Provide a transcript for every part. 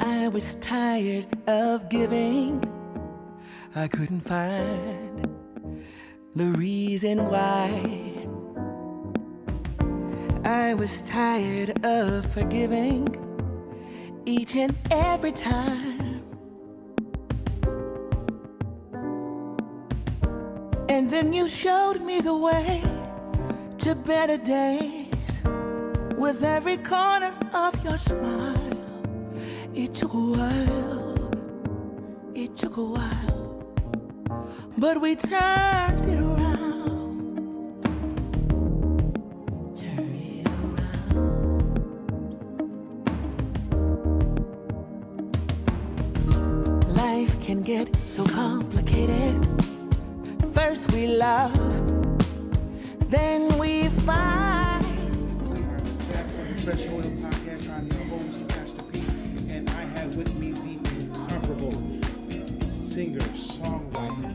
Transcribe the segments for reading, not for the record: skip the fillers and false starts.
I was tired of giving. I couldn't find the reason why. I was tired of forgiving each and every time. And then you showed me the way to better days with every corner of your smile. It took a while, it took a while, but we turned it around, turned it around. Life can get so complicated. First we love, then we fight. Back on the Fresh Oil Podcast. I'm your host, Pastor P, and I have with me the incomparable singer, songwriter,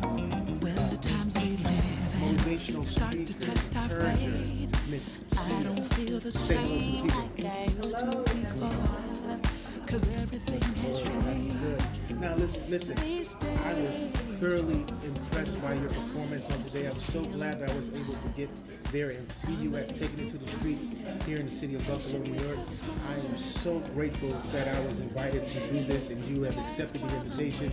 When the times we live motivational start to speaker, test our encourager, faith, Miss I don't feel the Say hello to the same people. like I used to before, 'cause everything has That's changed. good. Now listen, I was thoroughly impressed by your performance on today. I'm so glad that I was able to get there and see you at Taking It to the Streets here in the city of Buffalo, New York. I am so grateful that I was invited to do this and you have accepted the invitation.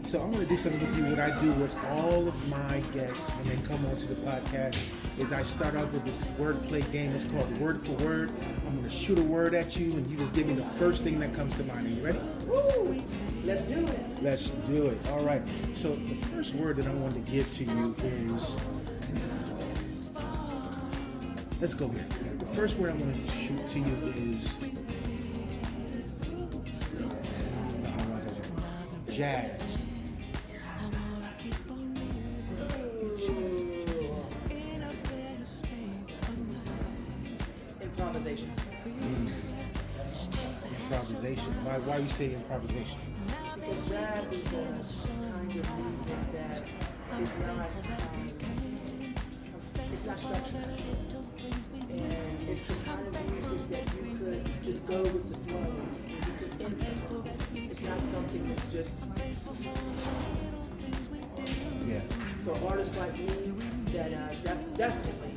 So I'm going to do something with you. What I do with all of my guests when they come onto the podcast is I start off with this wordplay game. It's called Word for Word. I'm going to shoot a word at you and you just give me the first thing that comes to mind. Are you ready? Woo! Let's do it. Let's do it. All right. So the first word that I want to give to you is, let's go here. The first word I want to shoot to you is jazz. Improvisation. Improvisation. Why you say improvisation? Because jazz is a kind of music that is not structured. And it's the kind of music that you could just go with the flow and you could improv. It's not something that's just... Yeah. So artists like me that definitely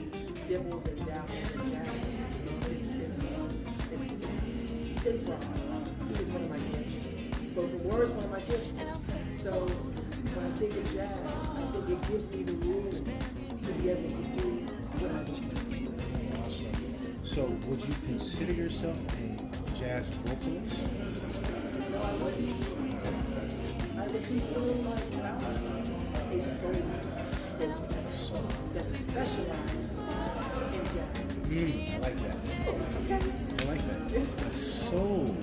dibbles and dabbles in jazz, it's improv is one of my gifts. Spoken word is one of my gifts. So when I think of jazz, I think it gives me the room to be able to do what I do. So would you consider yourself a jazz vocalist? No, I wouldn't. I would consider myself a soul vocalist that specializes in jazz. I like that. I like that. A soul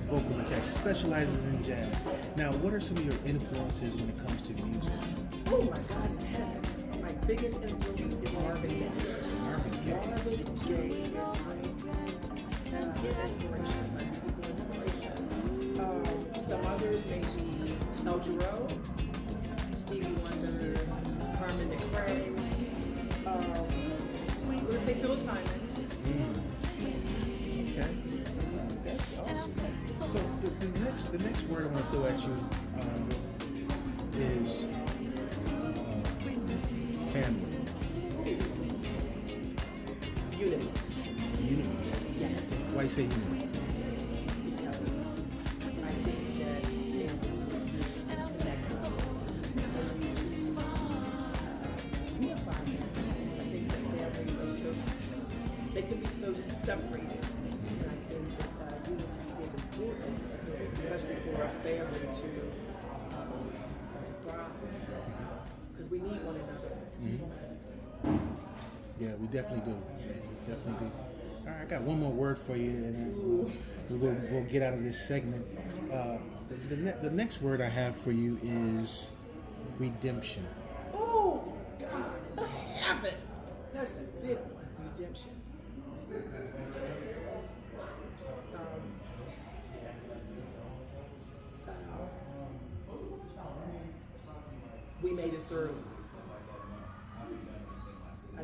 vocalist that specializes in jazz. Now, what are some of your influences when it comes to music? Oh my God in heaven. My biggest influence is Marvin Gaye. Marvin Gaye. Marvin Gaye is my inspiration, my musical inspiration. Some others may be El Jarreau, Stevie Wonder, Carmen McRae. I'm going to say Phil Simon. Okay. That's awesome. So the next word I want to throw at you is family. Unity. Unity. Yes. Why you say unity? Because I think that families need to connect and unify them. I think that families are they can be so separated. And I think that unity is important, especially for a family to thrive. Because we need one another. Yeah, we definitely do. We definitely do. All right, I got one more word for you, and we'll get out of this segment. The next word I have for you is redemption. Oh, God in heaven. That's a big one, redemption. We made it through.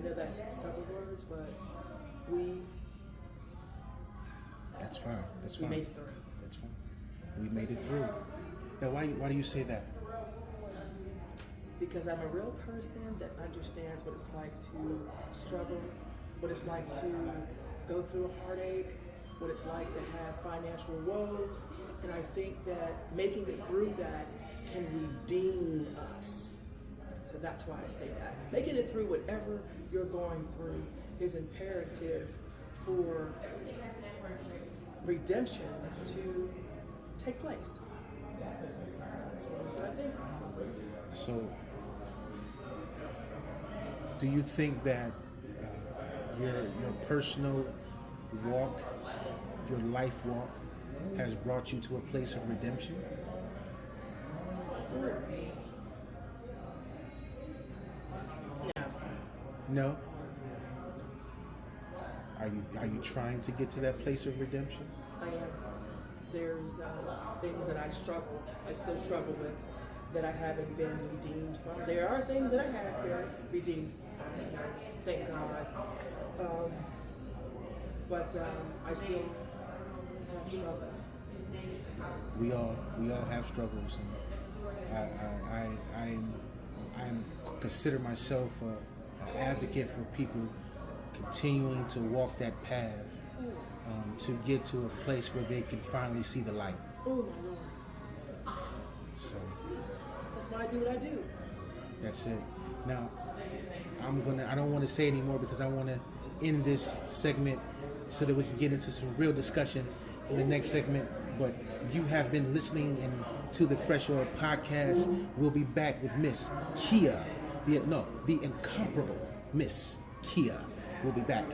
know that's several words, but That's fine. That's we fine. made it through. That's fine. We made it through. Now, why do you say that? Because I'm a real person that understands what it's like to struggle, what it's like to go through a heartache, what it's like to have financial woes, and I think that making it through that can redeem us. So that's why I say that. Making it through whatever you're going through is imperative for redemption to take place. That's what I think. So, do you think that your personal walk, your life walk, has brought you to a place of redemption? No. No. Are you trying to get to that place of redemption? I am. There's things that I still struggle with, that I haven't been redeemed from. There are things that I have been redeemed from, and I thank God. But I still have struggles. We all have struggles, and I consider myself an advocate for people continuing to walk that path to get to a place where they can finally see the light. Oh my Lord. So That's why I do what I do. that's it. Now I don't want to say anymore because I want to end this segment so that we can get into some real discussion in the next segment. But you have been listening to the Fresh Oil Podcast. We'll be back with Miss Kia, the incomparable Miss Kia. We'll be back.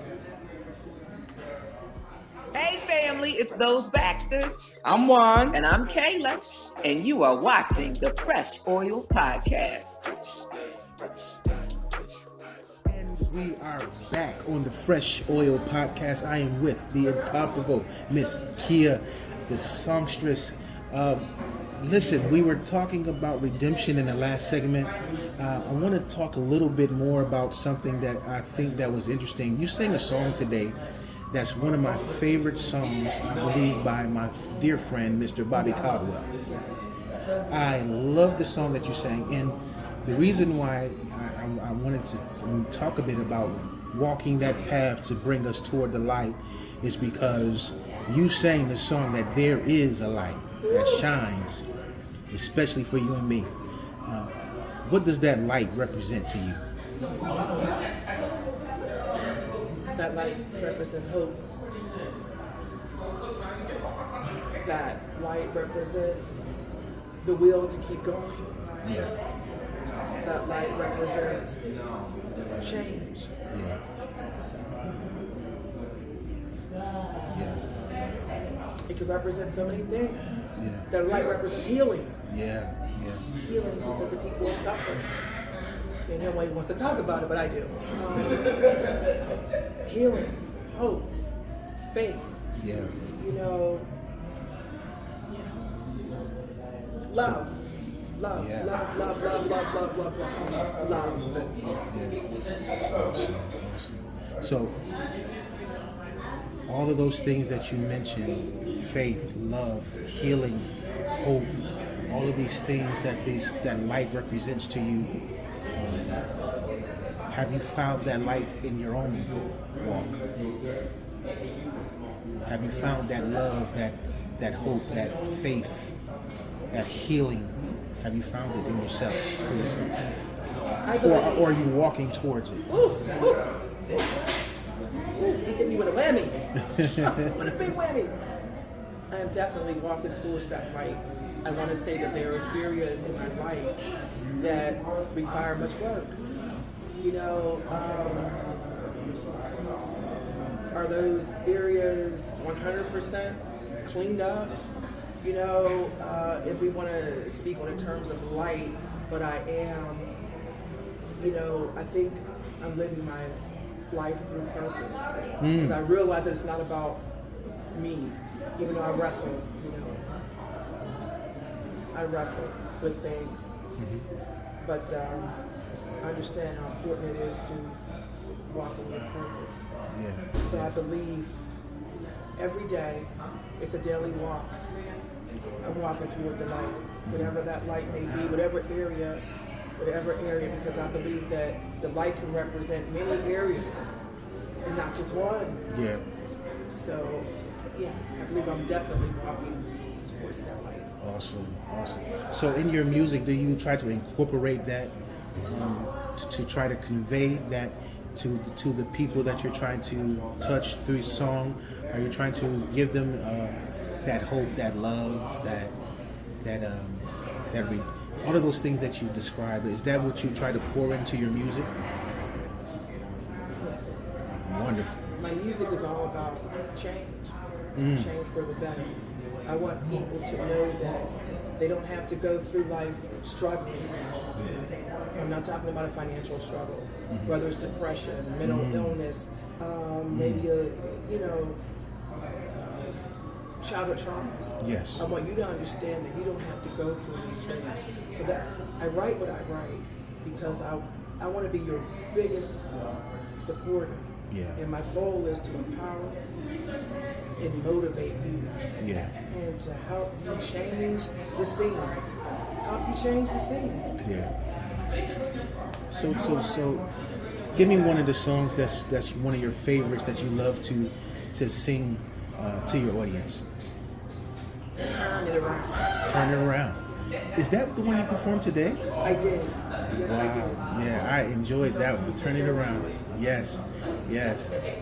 Hey family, it's those Baxters. I'm Juan. And I'm Kayla. And you are watching the Fresh Oil Podcast. And we are back on the Fresh Oil Podcast. I am with the incomparable Miss Kia, the songstress. Listen, we were talking about redemption in the last segment. I want to talk a little bit more about something that I think that was interesting. You sang a song today that's one of my favorite songs, I believe, by my dear friend, Mr. Bobby Caldwell. I love the song that you sang, and the reason why I wanted to talk a bit about walking that path to bring us toward the light is because you sang the song that there is a light that shines, especially for you and me. What does that light represent to you? That light represents hope. That light represents the will to keep going. Yeah. That light represents change. Yeah. Yeah. It can represent so many things. Yeah. That light represents healing. Yeah. Healing because the people are suffering. And nobody wants to talk about it, but I do. Healing, hope, faith. Yeah. Love. Love, Yeah. love. Yeah. Awesome. So, all of those things that you mentioned, faith, love, healing, hope, all of these things that light represents to you, have you found that light in your own walk? Have you found that love, that hope, that faith, that healing? Have you found it in yourself, for yourself? Or are you walking towards it? He hit me with a whammy. What a big whammy. I am definitely walking towards that light. I want to say that there is areas in my life that require much work. Are those areas 100% cleaned up? If we want to speak on the terms of light, but I am, I think I'm living my life through purpose. Because I realize that it's not about me, even though I wrestle, I wrestle with things. But I understand how important it is to walking with purpose. Yeah. So I believe every day it's a daily walk. I'm walking toward the light, whatever that light may be, whatever area, because I believe that the light can represent many areas and not just one. Yeah. So, yeah, I believe I'm definitely walking towards that light. Awesome. So in your music, do you try to incorporate that to try to convey that to the people that you're trying to touch through song? Are you trying to give them that hope, that love, all of those things that you described? Is that what you try to pour into your music? Yes. Wonderful. My music is all about change, change for the better. I want people to know that they don't have to go through life struggling. I'm not talking about a financial struggle, whether it's depression, mental illness, maybe childhood traumas. Yes. I want you to understand that you don't have to go through these things. So that I write what I write because I want to be your biggest supporter. Yeah. And my goal is to empower and motivate you. Yeah. And to help you change the scene. Help you change the scene. Yeah. So give me one of the songs that's one of your favorites that you love to sing to your audience. Turn it around. Turn it around. Is that the one you performed today? I did. Yes, I did. Yeah, I enjoyed that one. Turn it around. Yes.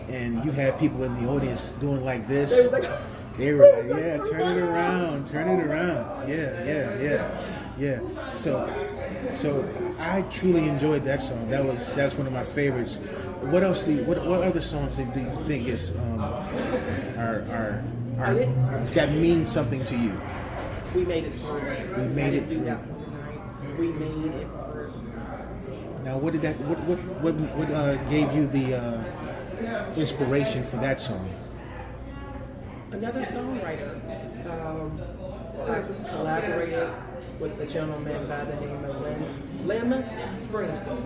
And you had people in the audience doing like this. They were like, yeah, turn it around. Yeah. So I truly enjoyed that song. That's one of my favorites. What else what other songs do you think is are that mean something to you? We made it through. We made it Do through. that one tonight. We made it through. Now, what gave you the inspiration for that song? Another songwriter. I collaborated with a gentleman by the name of Lim Springsteen,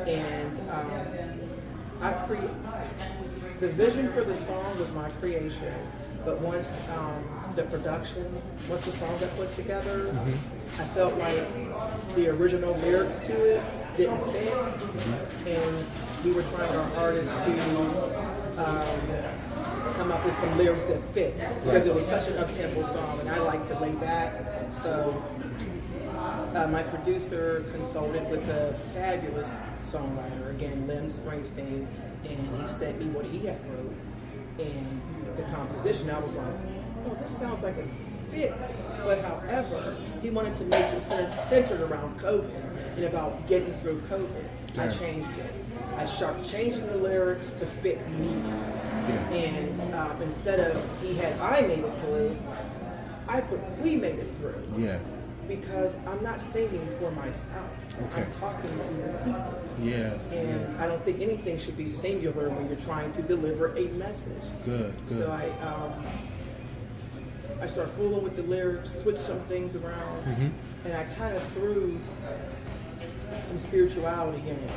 and I created the vision for the song was my creation. But once once the song got put together, I felt like the original lyrics to it didn't fit, and we were trying our hardest to come up with some lyrics that fit, because it was such an up-tempo song, and I like to lay back. So my producer consulted with a fabulous songwriter, again, Lim Springsteen, and he sent me what he had wrote, and the composition. I was like, oh, this sounds like a fit. But however, he wanted to make it centered around COVID and about getting through COVID. Yeah. I changed it. I started changing the lyrics to fit me. Yeah. And instead of I made it through, I put we made it through. Yeah. Because I'm not singing for myself. Okay. I'm talking to the people. Yeah. And I don't think anything should be singular when you're trying to deliver a message. Good. So I started fooling with the lyrics, switched some things around, and I kind of threw some spirituality in it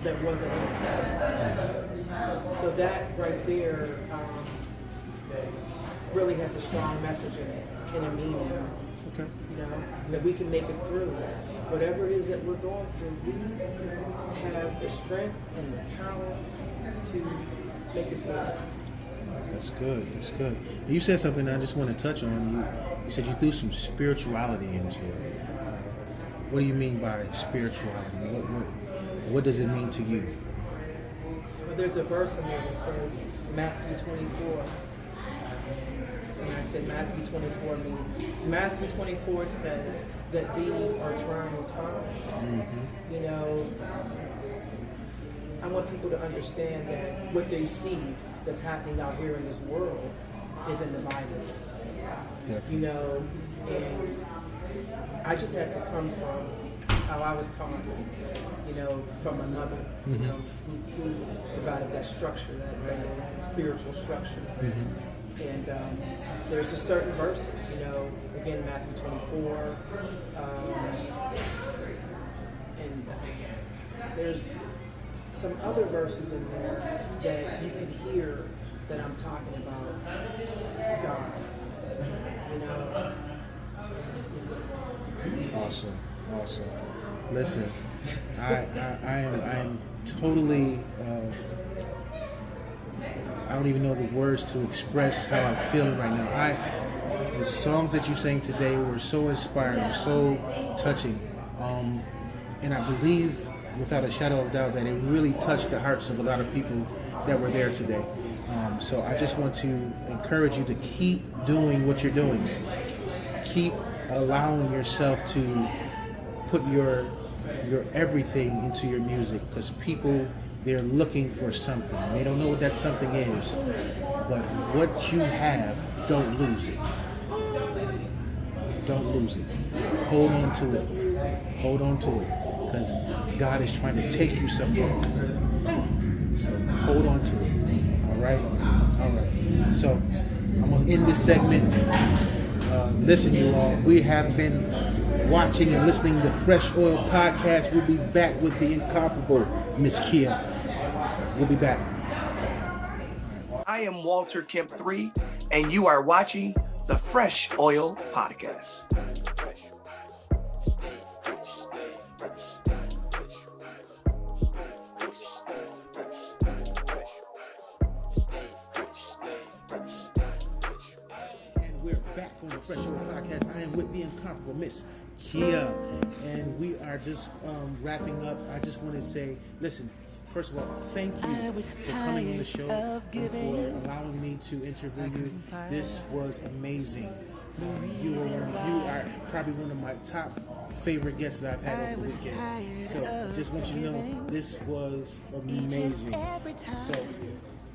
that wasn't in it. So that right there really has a strong message in it and a meaning. Okay. That we can make it through. Whatever it is that we're going through, we have the strength and the power to make it through. That's good. You said something I just want to touch on. You said you threw some spirituality into it. What do you mean by spirituality? What does it mean to you? Well, there's a verse in there that says Matthew 24. And I said Matthew 24 means Matthew 24 says that these are trying times. I want people to understand that what they see that's happening out here in this world is in the Bible. Definitely. And I just had to come from how I was taught, from my mother, who provided that structure, that spiritual structure. And there's just certain verses, again, Matthew 24, and there's some other verses in there that you can hear that I'm talking about God. You know. Awesome. Listen, I am totally. I don't even know the words to express how I'm feeling right now. The songs that you sang today were so inspiring, were so touching, and I believe, without a shadow of a doubt, that it really touched the hearts of a lot of people that were there today. So I just want to encourage you to keep doing what you're doing. Keep allowing yourself to put your everything into your music, because people, they're looking for something. They don't know what that something is, but what you have, don't lose it. Don't lose it. Hold on to it. Hold on to it, because God is trying to take you somewhere. So hold on to it. All right. So I'm gonna end this segment. Listen, you all, we have been watching and listening to Fresh Oil Podcast. We'll be back with the incomparable Miss Kia. We'll be back. I am Walter Kemp III, and you are watching the Fresh Oil Podcast. On the Fresh Oil Podcast, I am with the incomparable Miss Kia, and we are just wrapping up. I just want to say, listen, first of all, thank you for coming on the show and for allowing me to interview you. This was amazing. You are probably one of my top favorite guests that I've had over the weekend. So I just want you to know this was amazing. So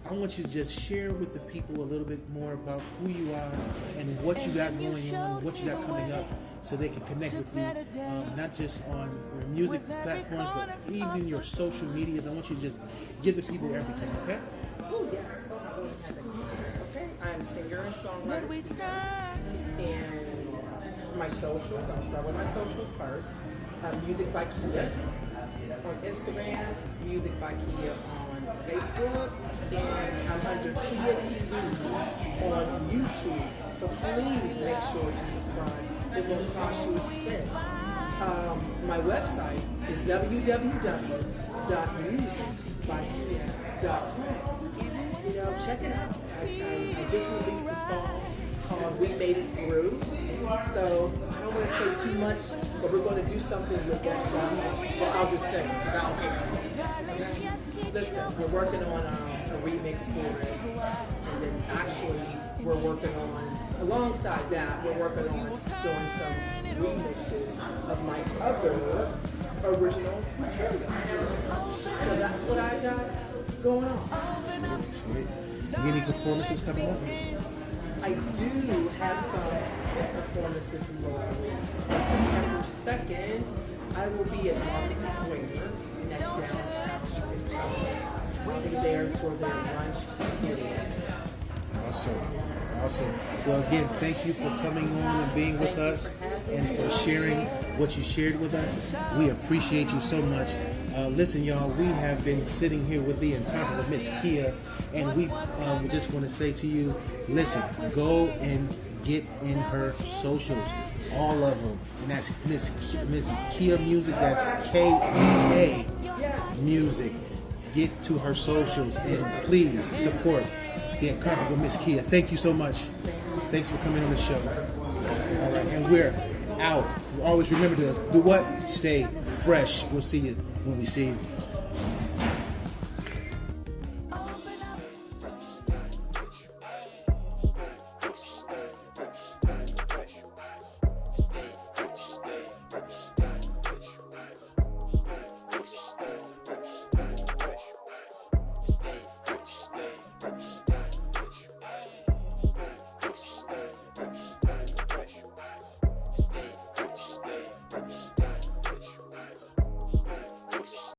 I want you to just share with the people a little bit more about who you are and what you got going on, what you got coming up, so they can connect with you, not just on your music platforms, but even your social medias. I want you to just give the people everything, okay? Oh, yes. Okay, I'm singer and songwriter. And my socials, I'll start with my socials first. Music by Kia on Instagram, Music by Kia on Facebook, and I'm under Kia TV on YouTube. So please make sure to subscribe. It won't cost you a cent. My website is www.musicbykia.com. You know, check it out. I just released a song called We Made It Through. So I don't want to say too much, but we're going to do something with that song. But I'll just say, I don't care. Listen, we're working on a remix for it. And then actually, we're working on, alongside that, we're working on doing some remixes of my other original material. So that's what I got going on. Sweet. Any performances coming up? I do have some performances locally. September 2nd, I will be at Market Square, and that's downtown. I'll be there for their lunch series. Awesome. Well, again, thank you for coming on and being with us and for sharing what you shared with us. We appreciate you so much. Listen, y'all, we have been sitting here with the incomparable Miss Kia, and we just want to say to you, listen, go and get in her socials, all of them. And that's Miss Kia Music, that's K-E-A Music. Get to her socials and please support the incomparable Miss Kia. Thank you so much. Thanks for coming on the show. All right, and we're out. Always remember to do what? Stay fresh. We'll see you when we see you.